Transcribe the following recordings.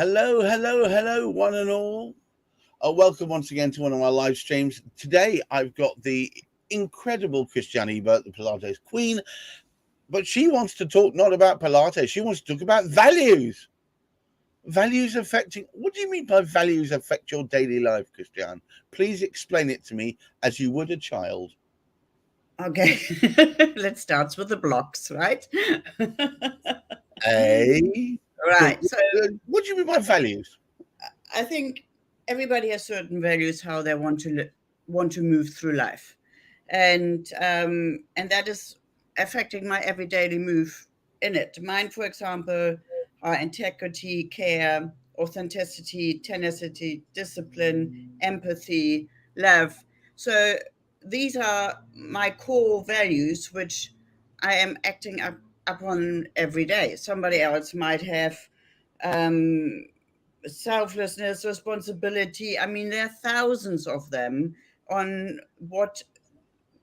Hello, hello, hello, one and all. Welcome once again to one of my live streams. Today, I've got the incredible Christiane Ebert, the Pilates Queen, but she wants to talk not about Pilates. She wants to talk about values. Values affecting. What do you mean by values affect your daily life, Christiane? Please explain it to me as you would a child. Okay, let's start with the blocks, right? Right. So What do you mean by values? I think everybody has certain values how they want to move through life, and that is affecting my everyday move in it. Mine, for example, are integrity, care, authenticity, tenacity, discipline, empathy, love. So these are my core values, which I am acting upon every day. Somebody else might have um, selflessness, responsibility. I mean, there are thousands of them on what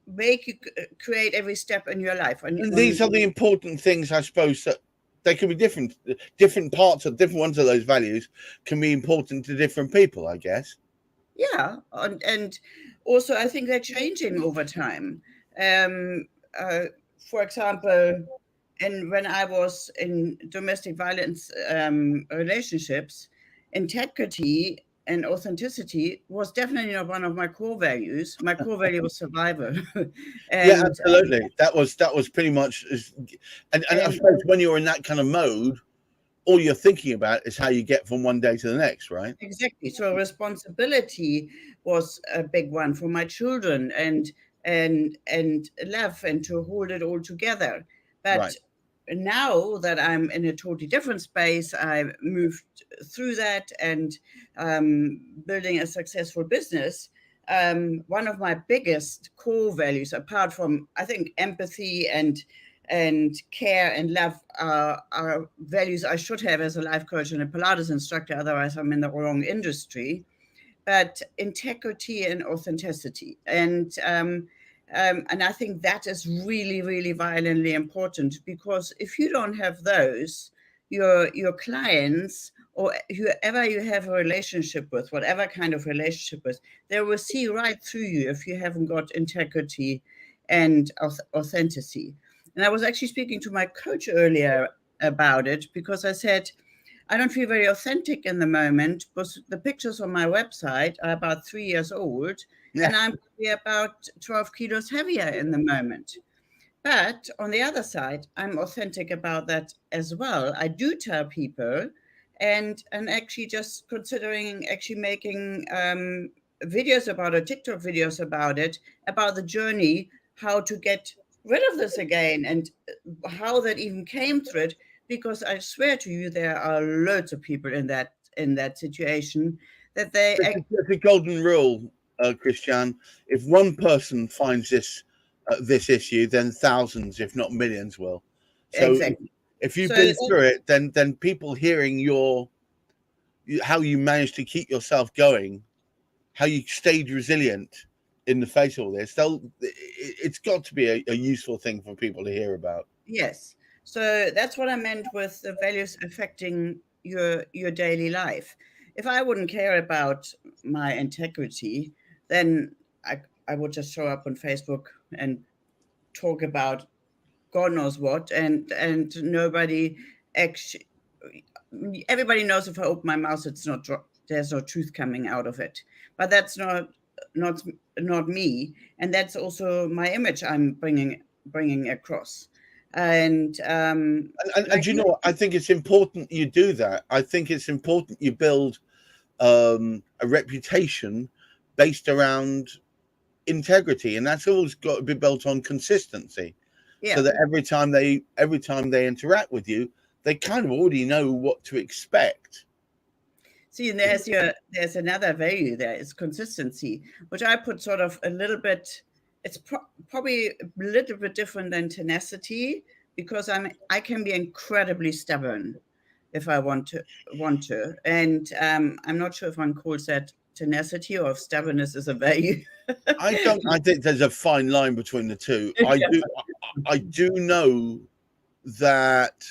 make you create every step in your life. And these are the important things, I suppose, that they can be different parts of different ones of those values can be important to different people, I guess. Yeah, and also I think they're changing over time. Um, for example, and when I was in domestic violence relationships, integrity and authenticity was definitely not one of my core values. My core value was survival. Yeah, and absolutely. That was pretty much, and I suppose when you're in that kind of mode, all you're thinking about is how you get from one day to the next, right? Exactly. So responsibility was a big one for my children, and love, and to hold it all together. But Right. now that I'm in a totally different space, I moved through that and building a successful business. One of my biggest core values, apart from I think empathy and care and love, are values I should have as a life coach and a Pilates instructor. Otherwise, I'm in the wrong industry. But integrity and authenticity, and I think that is really, really violently important, because if you don't have those, your clients or whoever you have a relationship with, whatever kind of relationship with, they will see right through you if you haven't got integrity and authenticity. And I was actually speaking to my coach earlier about it, because I said, I don't feel very authentic in the moment, because the pictures on my website are about 3 years old, Yeah. and I'm probably about 12 kilos heavier in the moment. But on the other side, I'm authentic about that as well. I do tell people, and actually just considering actually making videos about it, TikTok videos about it, about the journey, how to get rid of this again, and how that even came through it. Because I swear to you, there are loads of people in that situation that they It's a golden rule, Christiane. If one person finds this issue, then thousands, if not millions, will. So exactly. if you've So been through it, then people hearing how you managed to keep yourself going, how you stayed resilient in the face of all this, it's got to be a useful thing for people to hear about. yes. So that's what I meant with the values affecting your daily life. If I wouldn't care about my integrity, then I would just show up on Facebook and talk about God knows what, and nobody actually. Everybody knows if I open my mouth, it's not there's no truth coming out of it. But that's not not me, and that's also my image I'm bringing across. And And like you know you, what? I think it's important you do that. I think it's important you build a reputation based around integrity, and that's always got to be built on consistency, so yeah. that every time they interact with you, they kind of already know what to expect. See, and there's another value there. It's consistency, which I put sort of a little bit. It's probably a little bit different than tenacity, because I can be incredibly stubborn if I want to, and I'm not sure if one calls that tenacity or if stubbornness is a value. I think there's a fine line between the two. I do know that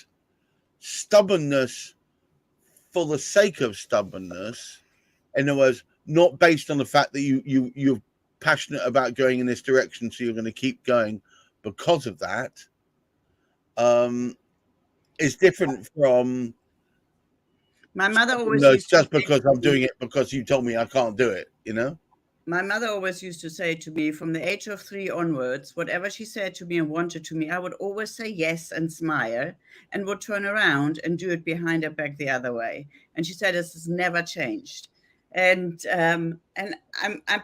stubbornness for the sake of stubbornness. In other words, not based on the fact that you're passionate about going in this direction, so you're going to keep going because of that. Is different from My mother always no, used to just say because to I'm me, doing it because you told me I can't do it, you know? my mother always used to say to me from the age of 3 onwards, whatever she said to me and wanted to me, I would always say yes and smile and would turn around and do it behind her back the other way. And she said this has never changed. And I'm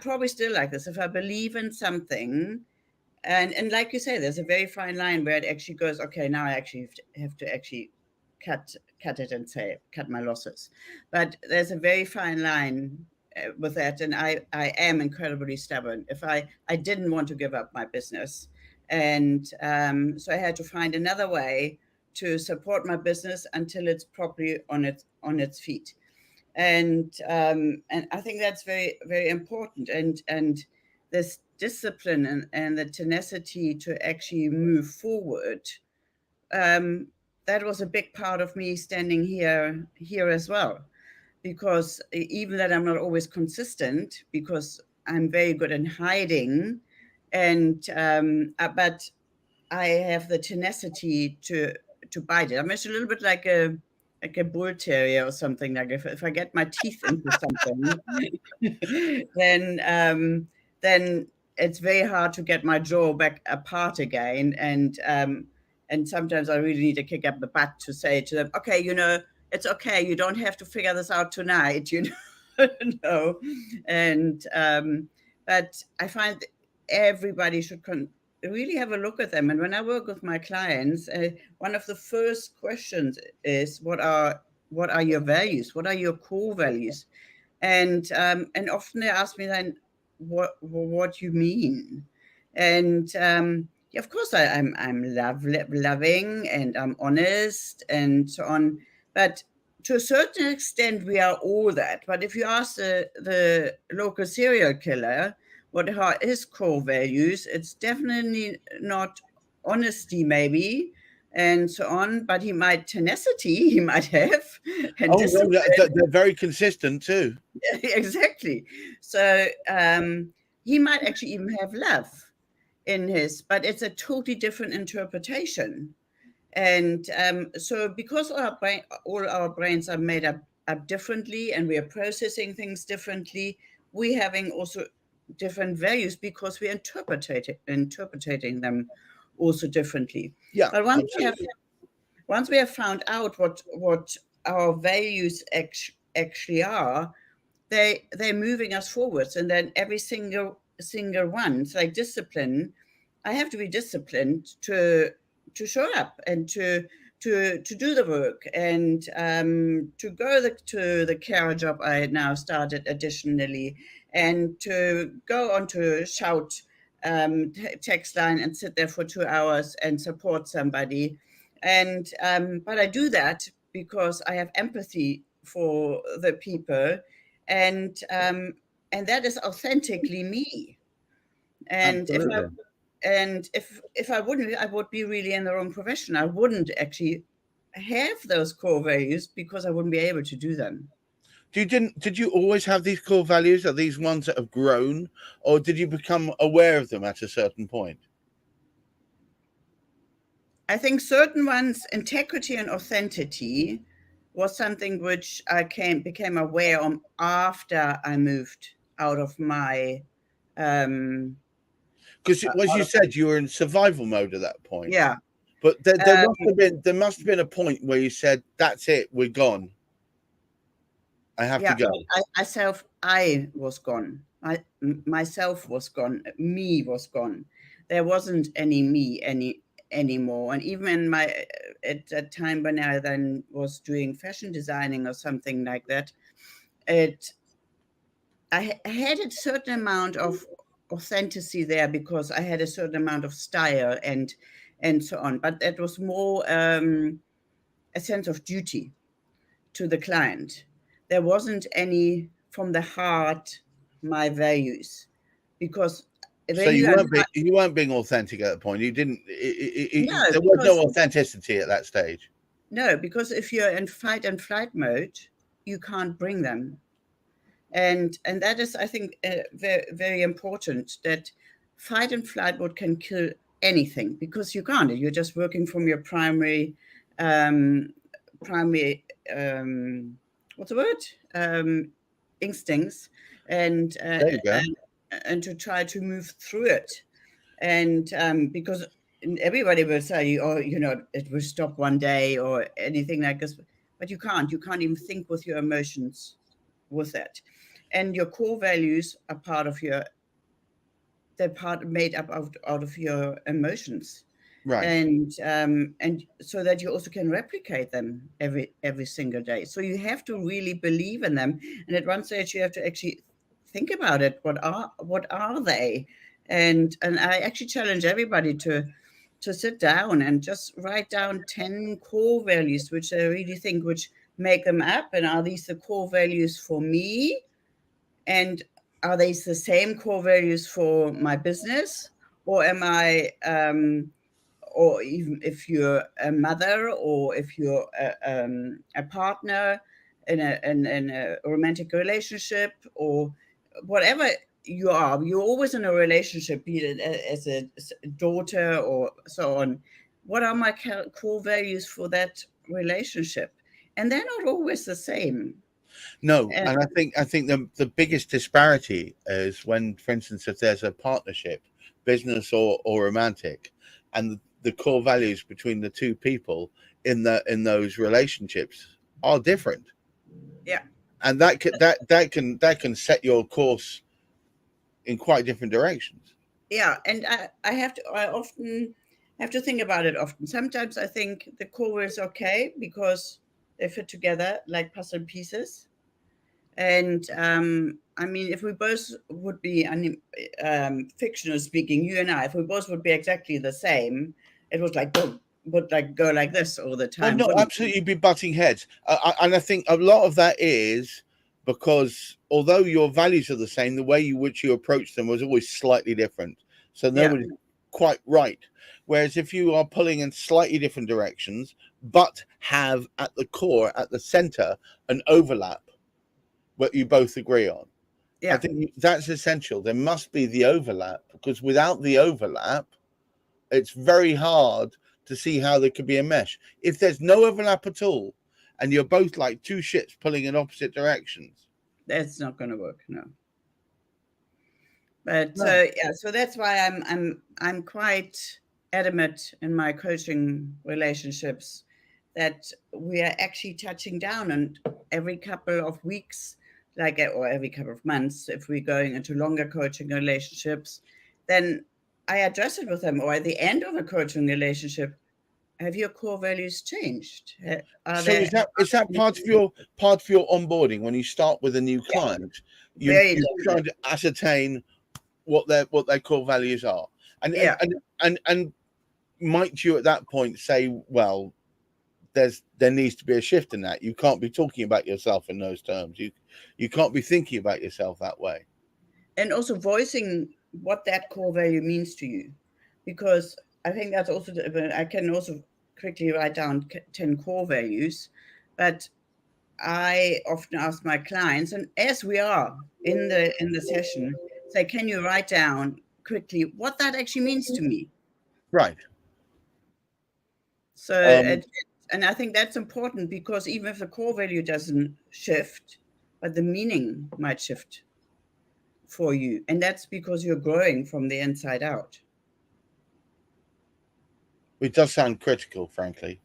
probably still like this. If I believe in something, and like you say, there's a very fine line where it actually goes, okay, now I actually have to actually cut it and say cut my losses. But there's a very fine line with that, and I am incredibly stubborn. If I didn't want to give up my business, and so I had to find another way to support my business until it's properly on its feet. And I think that's very very important. And this discipline and the tenacity to actually move forward, um, that was a big part of me standing here as well, because even that I'm not always consistent, because I'm very good in hiding, and but I have the tenacity to bite it. I'm just a little bit like a bull terrier or something. Like if I get my teeth into something, then it's very hard to get my jaw back apart again. And sometimes I really need to kick up the butt to say to them, okay, it's okay. You don't have to figure this out tonight, no. And but I find everybody should really have a look at them. And when I work with my clients, one of the first questions is, what are your values? What are your core values? And often they ask me then, what you mean? And yeah, of course I'm loving, and I'm honest and so on. But to a certain extent, we are all that. But if you ask the local serial killer what are his core values, it's definitely not honesty, maybe, and so on. But he might tenacity, he might have, and Oh no, discipline. they're very consistent too. Exactly. So he might actually even have love in his, but it's a totally different interpretation. And so because all our brains are made up differently, and we are processing things differently, we having also different values because we're interpreting them also differently. Yeah, But absolutely. once we have found out what our values actually are, they're moving us forwards. And then every single one, it's like discipline. I have to be disciplined to show up and to do the work, and to go to the care job I now started additionally, and to go on to shout text line and sit there for 2 hours and support somebody. And but I do that because I have empathy for the people, and that is authentically me. And Absolutely. if I wouldn't, I would be really in the wrong profession. I wouldn't actually have those core values, because I wouldn't be able to do them. Did you always have these core values? Are these ones that have grown, or did you become aware of them at a certain point? I think certain ones, integrity and authenticity, was something which I became aware of after I moved out of my Because as you said, you were in survival mode at that point. yeah. But Um, there must have been a point where you said, "That's it, we're gone. I have to yeah, go." I was gone. Myself was gone. Me was gone. There wasn't any me anymore. And even in at that time when I then was doing fashion designing or something like that, it I had a certain amount of authenticity there, because I had a certain amount of style and so on. But it was more a sense of duty to the client. There wasn't any from the heart my values, because So when you are you weren't being authentic at that point. You didn't. no, There was no authenticity at that stage. because if you're in fight and flight mode, you can't bring them. And that is, I think, very, very important, that fight and flight mode can kill anything, because you can't. You're just working from your um, primary what's the word? Instincts, and There you go. and to try to move through it. And because everybody will say, oh, it will stop one day or anything like this, but you can't. You can't even think with your emotions with that. And your core values are they're part made up out of your emotions. Right. And so that you also can replicate them every single day. So you have to really believe in them, and at one stage you have to actually think about it. What are they? And I actually challenge everybody to sit down and just write down 10 core values which I really think which make them up. And are these the core values for me? And are these the same core values for my business? Or am I or even if you're a mother, or if you're a partner in a romantic relationship, or whatever you're always in a relationship, be it as a daughter or so on. What are my core values for that relationship? And they're not always the same. No, And and I think the biggest disparity is when, for instance, if there's a partnership, business or romantic, and the core values between the two people in those relationships are different, yeah, and that can set your course in quite different directions. yeah. And I often have to think about it often. Sometimes I think the core is okay because they fit together like puzzle pieces. And I mean, if we both would be, fictional speaking, you and I, if we both would be exactly the same, it was like boom, would like go like this all the Oh time, no, wouldn't it? absolutely be butting heads, and I think a lot of that is because although your values are the same, the way which you approach them was always slightly different. So Yeah, nobody's quite right. Whereas if you are pulling in slightly different directions, but have at the core, at the center, an overlap, what you both agree on, I yeah, think that's essential. There must be the overlap, because without the overlap, it's very hard to see how there could be a mesh. If there's no overlap at all, and you're both like two ships pulling in opposite directions, that's not going to work. No. But no. yeah, so that's why I'm quite adamant in my coaching relationships that we are actually touching down, and every couple of weeks, like, or every couple of months, if we're going into longer coaching relationships, then I address it with them. Or at the end of a coaching relationship, have your core values changed? Are So there is that part of your onboarding when you start with a new yeah, client? very You try to ascertain what their core values are, and and yeah. and and, and might you at that point say, well, there needs to be a shift in that. You can't be talking about yourself in those terms. You can't be thinking about yourself that way. And also voicing what that core value means to you, because I think that's also I can also quickly write down 10 core values. But I often ask my clients, and as we are in the session, say, can you write down quickly what that actually means to me? Right. So Um, and I think that's important, because even if the core value doesn't shift, but the meaning might shift for you, and that's because you're growing from the inside out. it does sound critical, frankly.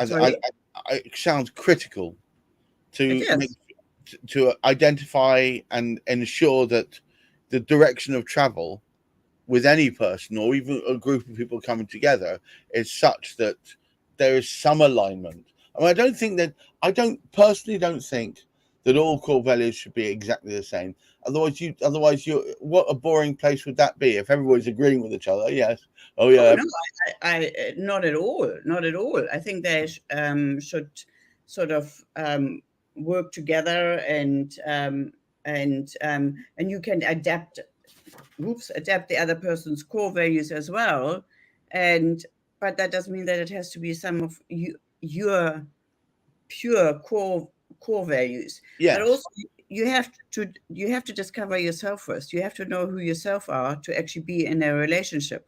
Sorry. It sounds critical It to make is. to identify and ensure that the direction of travel with any person or even a group of people coming together is such that there is some alignment. I mean, I don't personally don't think that all core values should be exactly the same. Otherwise you what a boring place would that be if everybody's agreeing with each other? Yes. Oh Oh yeah. no, not at all, not at all. I think they should sort of work together, and you can adapt the other person's core values as well, and but that doesn't mean that it has to be some of your pure core values. Yes. But also you have to discover yourself first. You have to know who yourself are to actually be in a relationship.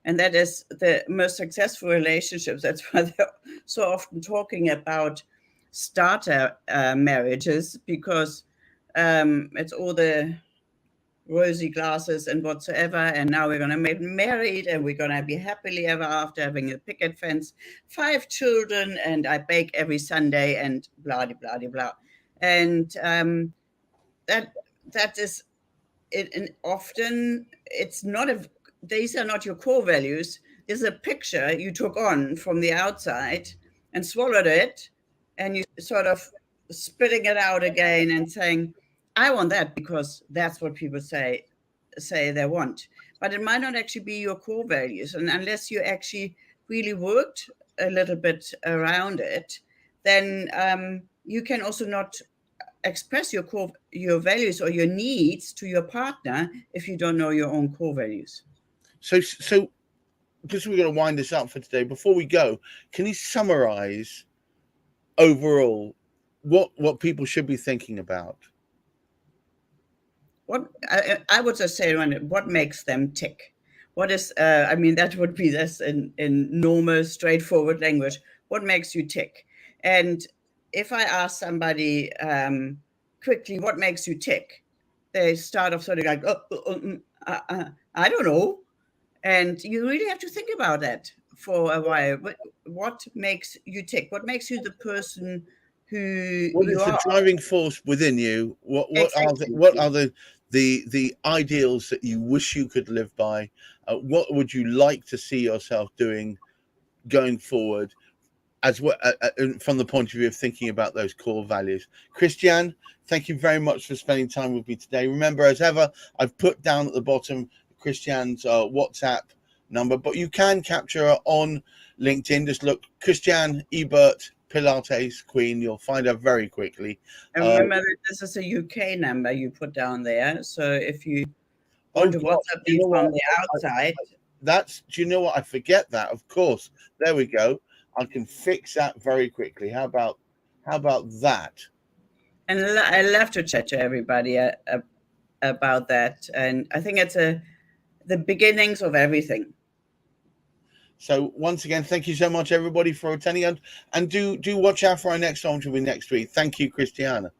And that is the most successful relationships. That's why they're so often talking about starter marriages, because it's all the rosy glasses and whatsoever, and now we're going to get married and we're going to be happily ever after, having a picket fence, 5 children, and I bake every Sunday, and blah blah blah blah. And that is it. And often it's not these are not your core values. There's a picture you took on from the outside and swallowed it, and you sort of spitting it out again and saying, I want that because that's what people say they want. But it might not actually be your core values. And unless you actually really worked a little bit around it, then you can also not express your values or your needs to your partner if you don't know your own core values. So because we're going to wind this up for today, before we go, can you summarize overall what people should be thinking about? What I would just say, what makes them tick? What is, that would be this in normal, straightforward language. What makes you tick? And if I ask somebody quickly, what makes you tick? They start off sort of like, I don't know. And you really have to think about that for a while. What makes you tick? What makes you the person who What you is the are? driving force within you? What Exactly. are the ideals that you wish you could live by? What would you like to see yourself doing going forward, as well from the point of view of thinking about those core values? Christiane, thank you very much for spending time with me today. Remember, as ever, I've put down at the bottom Christiane's WhatsApp number, but you can capture her on LinkedIn. Just look Christiane Ebert Pilates Queen. You'll find her very quickly. And remember that this is a UK number you put down there. So if you want to WhatsApp me from the outside. Do you know what? I forget that. Of course. There we go. I can fix that very quickly. How about that? And I love to chat to everybody about that. And I think it's the beginnings of everything. So once again, thank you so much, everybody, for attending, and do watch out for our next one, which will be next week. Thank you, Christiane.